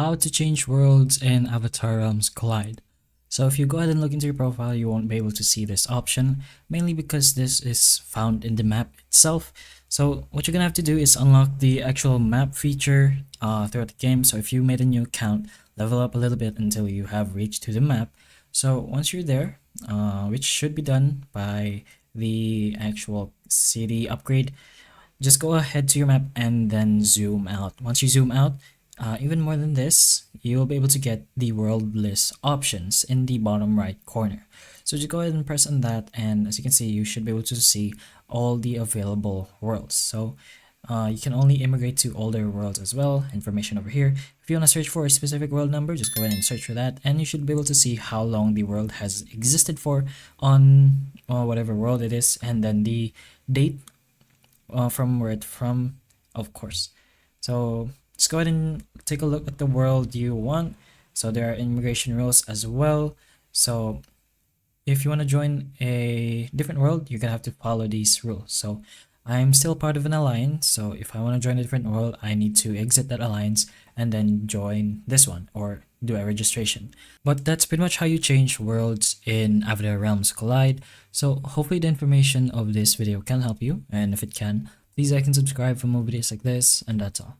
How to change worlds in Avatar Realms Collide. So if you go ahead and look into your profile, you won't be able to see this option, mainly because this is found in the map itself. So what you're gonna have to do is unlock the actual map feature throughout the game. So if you made a new account, level up a little bit until you have reached to the map. So once you're there, which should be done by the actual city upgrade, just go ahead to your map and then zoom out. Once you zoom out, even more than this, you'll be able to get the world list options in the bottom right corner. So just go ahead and press on that, and as you can see, you should be able to see all the available worlds. So you can only immigrate to older worlds as well. Information over here. If you want to search for a specific world number, just go ahead and search for that, and you should be able to see how long the world has existed for on whatever world it is, and then the date from where it's from, of course. So just go ahead and take a look at the world you want. So there are immigration rules as well. So if you want to join a different world, you're gonna have to follow these rules. So I'm still part of an alliance, so if I want to join a different world, I need to exit that alliance and then join this one or do a registration. But that's pretty much how you change worlds in Avatar Realms Collide. So hopefully the information of this video can help you, and if it can, please like and subscribe for more videos like this, and that's all.